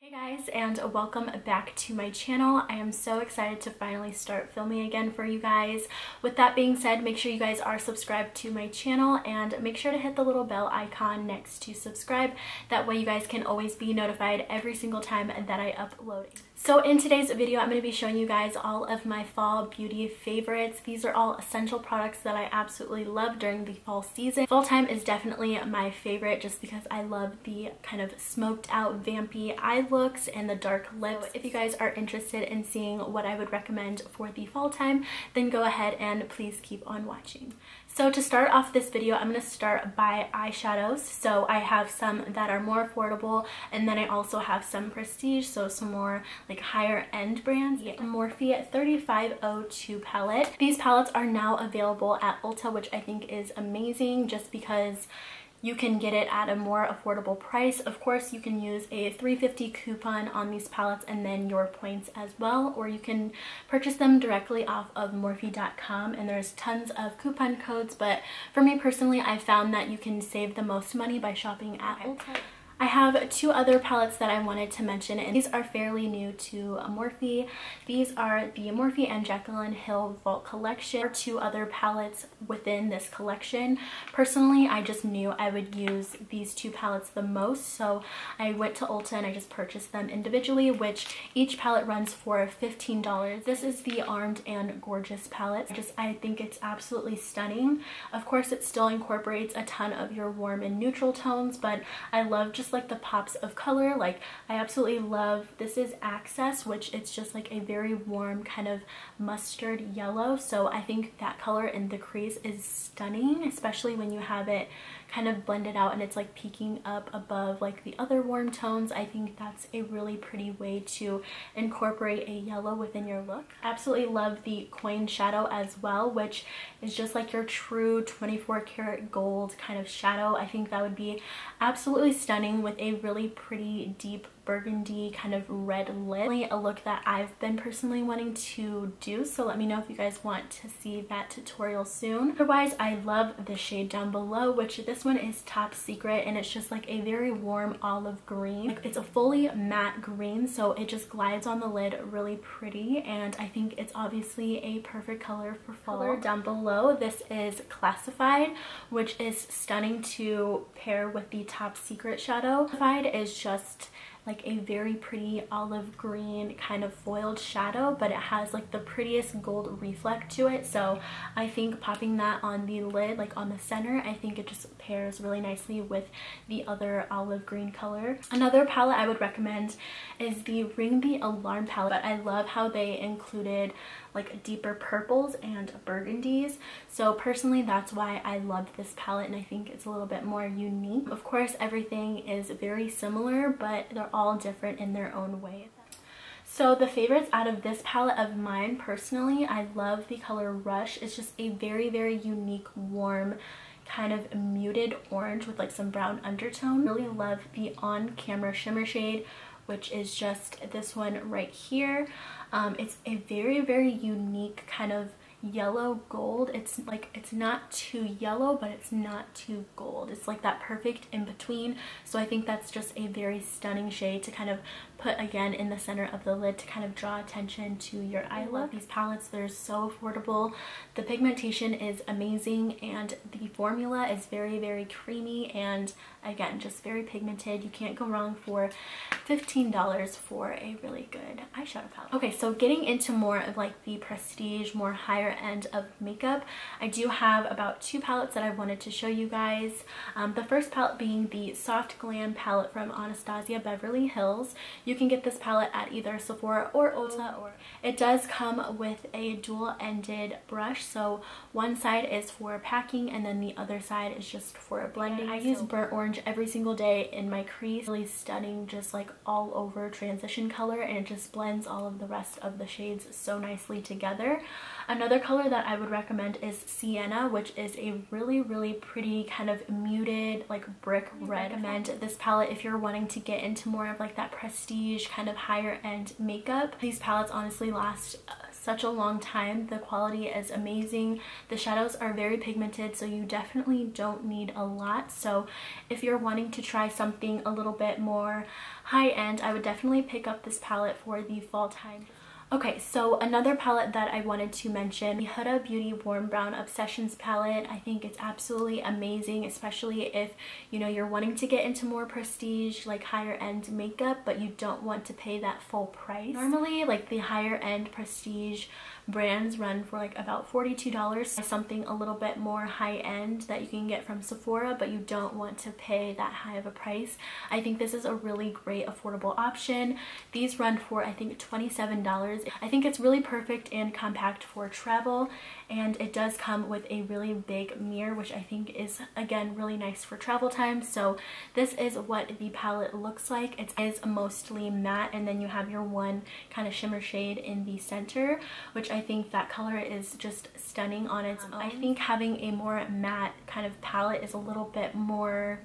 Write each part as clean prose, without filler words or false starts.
Hey guys, and welcome back to my channel. I am so excited to finally start filming again for you guys. With that being said, make sure you guys are subscribed to my channel and make sure to hit the little bell icon next to subscribe. That way you guys can always be notified every single time that I upload. So in today's video, I'm going to be showing you guys all of my fall beauty favorites. These are all essential products that I absolutely love during the fall season. Fall time is definitely my favorite just because I love the kind of smoked out vampy eye looks and the dark lips. So if you guys are interested in seeing what I would recommend for the fall time, then go ahead and please keep on watching. So to start off this video, I'm going to start by eyeshadows. So I have some that are more affordable, and then I also have some prestige, so some more like higher end brands. The Morphe 3502 palette. These palettes are now available at Ulta, which I think is amazing just because you can get it at a more affordable price. Of course, you can use a $3.50 coupon on these palettes and then your points as well, or you can purchase them directly off of Morphe.com, and there's tons of coupon codes, but for me personally, I found that you can save the most money by shopping at Ulta. I have two other palettes that I wanted to mention, and these are fairly new to Morphe. These are the Morphe and Jaclyn Hill Vault Collection. There are two other palettes within this collection. Personally, I just knew I would use these two palettes the most, so I went to Ulta and I just purchased them individually, which each palette runs for $15. This is the Armed and Gorgeous palette. I think it's absolutely stunning. Of course, it still incorporates a ton of your warm and neutral tones, but I love just like the pops of color. Like, I absolutely love, this is Access, which it's just like a very warm kind of mustard yellow, so I think that color in the crease is stunning, especially when you have it kind of blended out and it's like peeking up above like the other warm tones. I think that's a really pretty way to incorporate a yellow within your look. Absolutely love the Coin Shadow as well, which is just like your true 24 karat gold kind of shadow. I think that would be absolutely stunning with a really pretty deep burgundy kind of red lip. A look that I've been personally wanting to do, so let me know if you guys want to see that tutorial soon. Otherwise, I love the shade down below, which this one is Top Secret, and it's just like a very warm olive green. It's a fully matte green, so it just glides on the lid really pretty, and I think it's obviously a perfect color for fall. Color down below, this is Classified, which is stunning to pair with the Top Secret shadow. Classified is just like a very pretty olive green kind of foiled shadow, but it has like the prettiest gold reflect to it, so I think popping that on the lid, like on the center, I think it just pairs really nicely with the other olive green color. Another palette I would recommend is the Ring the Alarm palette, but I love how they included like deeper purples and burgundies, so personally that's why I loved this palette, and I think it's a little bit more unique. Of course, everything is very similar, but they're all different in their own way. So the favorites out of this palette of mine, personally, I love the color Rush. It's just a very, very unique, warm, kind of muted orange with like some brown undertone. Really love the On Camera Shimmer shade, which is just this one right here. It's a very, very unique kind of yellow gold. It's like, it's not too yellow, but it's not too gold. It's like that perfect in between, so I think that's just a very stunning shade to kind of put again in the center of the lid to kind of draw attention to your eye look. These palettes, they're so affordable. The pigmentation is amazing, and the formula is very, very creamy, and again, just very pigmented. You can't go wrong for $15 for a really good eyeshadow palette. Okay, so getting into more of like the prestige, more higher end of makeup, I do have about two palettes that I wanted to show you guys. The first palette being the Soft Glam palette from Anastasia Beverly Hills. You can get this palette at either Sephora or Ulta. It does come with a dual-ended brush, so one side is for packing and then the other side is just for blending. I use burnt orange every single day in my crease. Really stunning, just like all over transition color, and it just blends all of the rest of the shades so nicely together. Another color that I would recommend is Sienna, which is a really, really pretty kind of muted like brick red. I recommend this palette if you're wanting to get into more of like that prestige kind of higher end makeup. These palettes honestly last such a long time. The quality is amazing. The shadows are very pigmented, so you definitely don't need a lot. So if you're wanting to try something a little bit more high-end, I would definitely pick up this palette for the fall time. Okay, so another palette that I wanted to mention, the Huda Beauty Warm Brown Obsessions palette. I think it's absolutely amazing, especially if, you know, you're wanting to get into more prestige, like higher end makeup, but you don't want to pay that full price. Normally, like the higher end prestige brands run for like about $42. Something a little bit more high end that you can get from Sephora, but you don't want to pay that high of a price. I think this is a really great affordable option. These run for, I think, $27. I think it's really perfect and compact for travel, and it does come with a really big mirror, which I think is, again, really nice for travel time. So this is what the palette looks like. It is mostly matte, and then you have your one kind of shimmer shade in the center, which I think that color is just stunning on its own. I think having a more matte kind of palette is a little bit more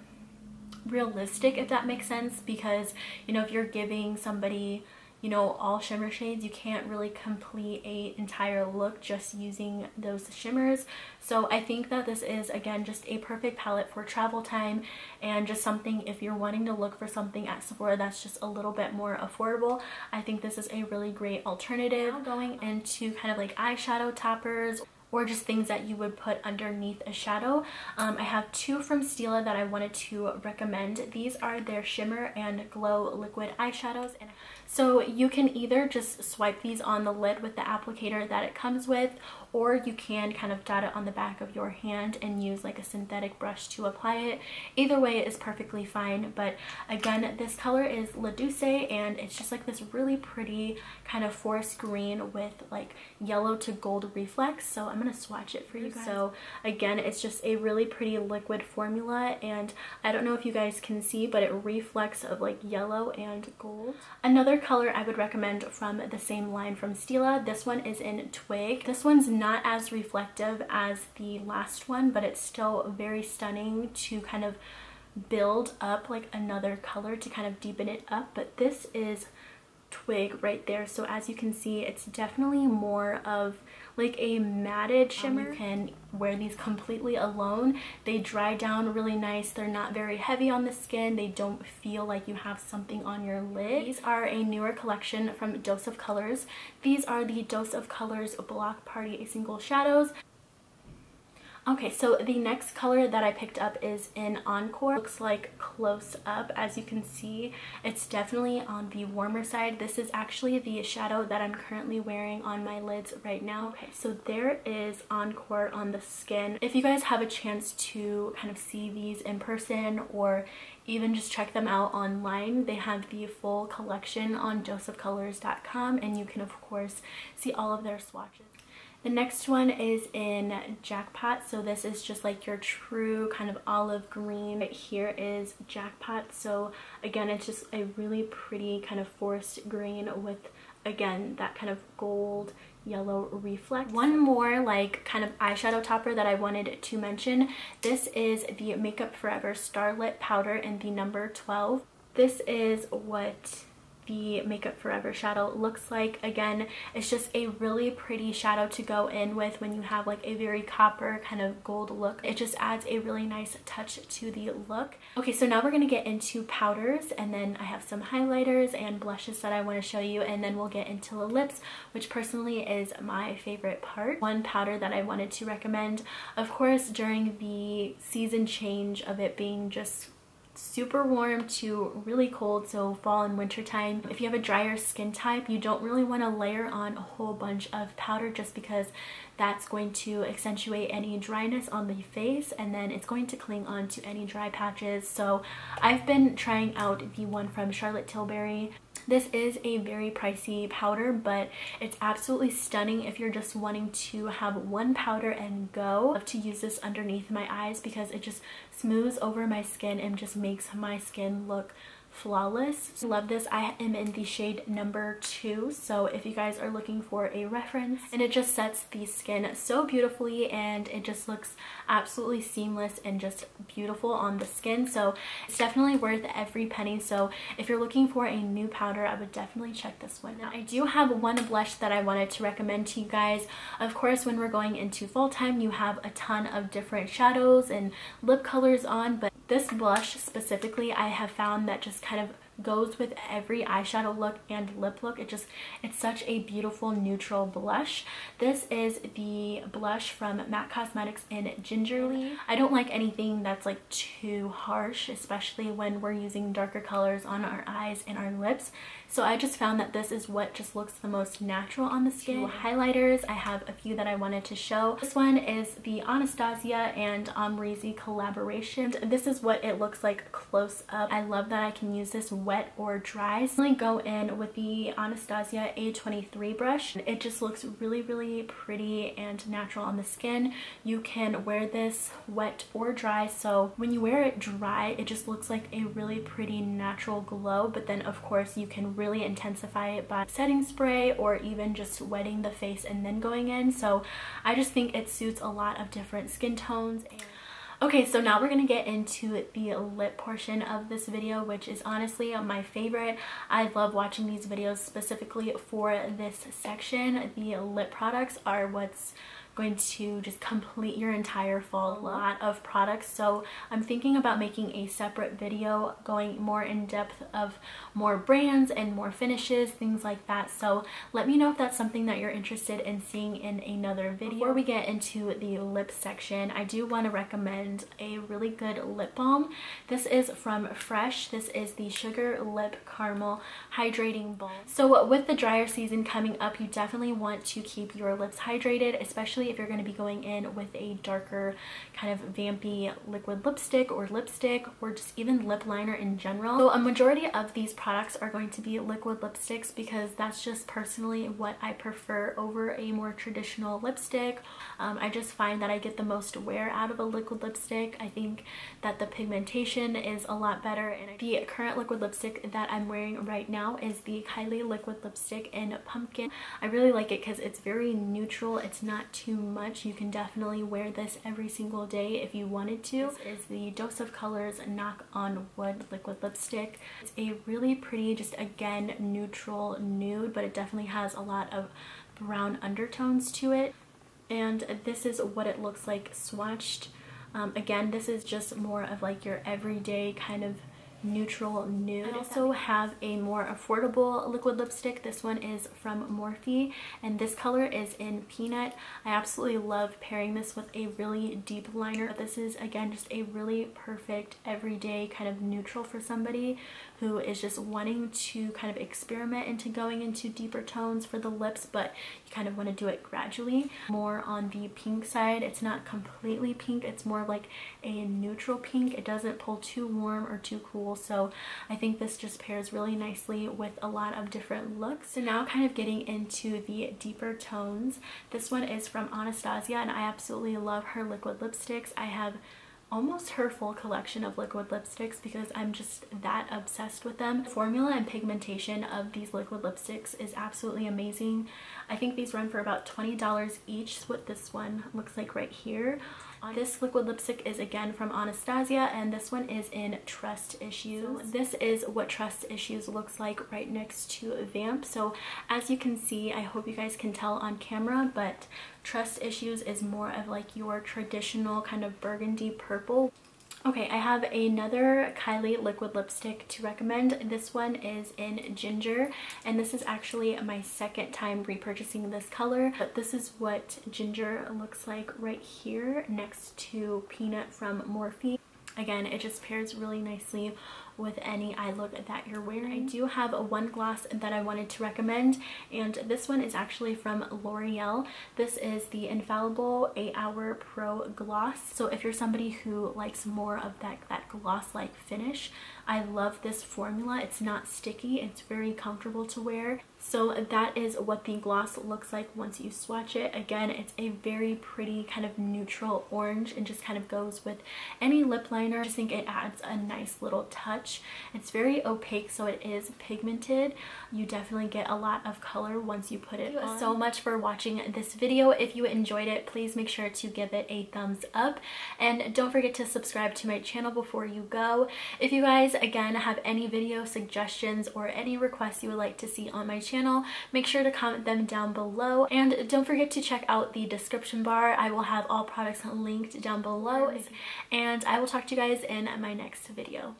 realistic, if that makes sense, because, you know, if you're giving somebody, you know, all shimmer shades, you can't really complete an entire look just using those shimmers. So I think that this is, again, just a perfect palette for travel time, and just something if you're wanting to look for something at Sephora that's just a little bit more affordable. I think this is a really great alternative. Now going into kind of like eyeshadow toppers, or just things that you would put underneath a shadow. I have two from Stila that I wanted to recommend. These are their Shimmer and Glow liquid eyeshadows. And so you can either just swipe these on the lid with the applicator that it comes with, or you can kind of dot it on the back of your hand and use like a synthetic brush to apply it. Either way is perfectly fine, but again, this color is La Douce, and it's just like this really pretty kind of forest green with like yellow to gold reflex. So I'm gonna swatch it for you guys. So again, it's just a really pretty liquid formula, and I don't know if you guys can see, but it reflects of like yellow and gold. Another color I would recommend from the same line from Stila, this one is in Twig. This one's not as reflective as the last one, but it's still very stunning to kind of build up like another color to kind of deepen it up. But this is Twig right there, so as you can see, it's definitely more of like a matted shimmer. You can wear these completely alone. They dry down really nice. They're not very heavy on the skin. They don't feel like you have something on your lid. These are a newer collection from Dose of Colors. These are the Dose of Colors Block Party Single Shadows. Okay, so the next color that I picked up is in Encore. Looks like close up, as you can see. It's definitely on the warmer side. This is actually the shadow that I'm currently wearing on my lids right now. Okay, so there is Encore on the skin. If you guys have a chance to kind of see these in person, or even just check them out online, they have the full collection on doseofcolors.com, and you can of course see all of their swatches. The next one is in Jackpot, so this is just like your true kind of olive green. Right here is Jackpot, so again, it's just a really pretty kind of forest green with, again, that kind of gold yellow reflex. One more like kind of eyeshadow topper that I wanted to mention. This is the Makeup Forever Starlit Powder in the number 12. This is what the Makeup Forever shadow looks like. Again, it's just a really pretty shadow to go in with when you have like a very copper kind of gold look. It just adds a really nice touch to the look. Okay, so now we're going to get into powders, and then I have some highlighters and blushes that I want to show you, and then we'll get into the lips, which personally is my favorite part. One powder that I wanted to recommend, of course, during the season change of it being just super warm to really cold, so fall and winter time, if you have a drier skin type, you don't really want to layer on a whole bunch of powder, just because that's going to accentuate any dryness on the face, and then it's going to cling on to any dry patches. So I've been trying out the one from Charlotte Tilbury. This is a very pricey powder, but it's absolutely stunning if you're just wanting to have one powder and go. I love to use this underneath my eyes because it just smooths over my skin and just makes my skin look Flawless. I love this. I am in the shade number 2, so if you guys are looking for a reference, and it just sets the skin so beautifully, and it just looks absolutely seamless and just beautiful on the skin, so it's definitely worth every penny. So if you're looking for a new powder, I would definitely check this one. Now I do have one blush that I wanted to recommend to you guys. Of course, when we're going into fall time, you have a ton of different shadows and lip colors on, but this blush specifically, I have found that just kind of goes with every eyeshadow look and lip look. It's such a beautiful neutral blush. This is the blush from MAC Cosmetics in Gingerly. I don't like anything that's like too harsh, especially when we're using darker colors on our eyes and our lips. So I just found that this is what just looks the most natural on the skin. Highlighters, I have a few that I wanted to show. This one is the Anastasia and Amrezy collaboration. This is what it looks like close up. I love that I can use this wet or dry. So I go in with the Anastasia A23 brush. It just looks really, really pretty and natural on the skin. You can wear this wet or dry, so when you wear it dry, it just looks like a really pretty natural glow, but then of course you can really intensify it by setting spray or even just wetting the face and then going in. So I just think it suits a lot of different skin tones. Okay, so now we're going to get into the lip portion of this video, which is honestly my favorite. I love watching these videos specifically for this section. The lip products are what's going to just complete your entire fall. A lot of products, so I'm thinking about making a separate video going more in depth of more brands and more finishes, things like that. So let me know if that's something that you're interested in seeing in another video. Before we get into the lip section, I do want to recommend a really good lip balm. This is from Fresh. This is the Sugar Lip Caramel Hydrating Balm. So with the drier season coming up, you definitely want to keep your lips hydrated, especially if you're going to be going in with a darker kind of vampy liquid lipstick or just even lip liner in general. So a majority of these products are going to be liquid lipsticks because that's just personally what I prefer over a more traditional lipstick. I just find that I get the most wear out of a liquid lipstick. I think that the pigmentation is a lot better, and the current liquid lipstick that I'm wearing right now is the Kylie liquid lipstick in Pumpkin. I really like it because it's very neutral. It's not too much. You can definitely wear this every single day if you wanted to. This is the Dose of Colors Knock on Wood liquid lipstick. It's a really pretty, just again, neutral nude, but it definitely has a lot of brown undertones to it. And this is what it looks like swatched. Again, this is just more of like your everyday kind of neutral nude. I also have a more affordable liquid lipstick. This one is from Morphe, and this color is in Peanut. I absolutely love pairing this with a really deep liner. This is again just a really perfect everyday kind of neutral for somebody who is just wanting to kind of experiment into going into deeper tones for the lips, but you kind of want to do it gradually. More on the pink side. It's not completely pink, it's more like a neutral pink. It doesn't pull too warm or too cool, so I think this just pairs really nicely with a lot of different looks. So now kind of getting into the deeper tones. This one is from Anastasia, and I absolutely love her liquid lipsticks. I have almost her full collection of liquid lipsticks because I'm just that obsessed with them. The formula and pigmentation of these liquid lipsticks is absolutely amazing. I think these run for about $20 each. Is what this one looks like right here. This liquid lipstick is again from Anastasia, and this one is in Trust Issues. So this is what Trust Issues looks like right next to Vamp. So as you can see, I hope you guys can tell on camera, but Trust Issues is more of like your traditional kind of burgundy purple. Okay, I have another Kylie liquid lipstick to recommend. This one is in Ginger, and this is actually my second time repurchasing this color, but this is what Ginger looks like right here next to Peanut from Morphe. Again, it just pairs really nicely with any eye look that you're wearing. I do have one gloss that I wanted to recommend, and this one is actually from L'Oreal. This is the Infallible 8 Hour Pro Gloss. So if you're somebody who likes more of that gloss-like finish, I love this formula. It's not sticky, it's very comfortable to wear. So that is what the gloss looks like once you swatch it. Again, it's a very pretty kind of neutral orange and just kind of goes with any lip liner. I just think it adds a nice little touch. much. It's very opaque, so it is pigmented. You definitely get a lot of color once you put it on. Thank you so much for watching this video. If you enjoyed it, please make sure to give it a thumbs up, and don't forget to subscribe to my channel before you go. If you guys again have any video suggestions or any requests you would like to see on my channel, make sure to comment them down below, and don't forget to check out the description bar. I will have all products linked down below, and I will talk to you guys in my next video.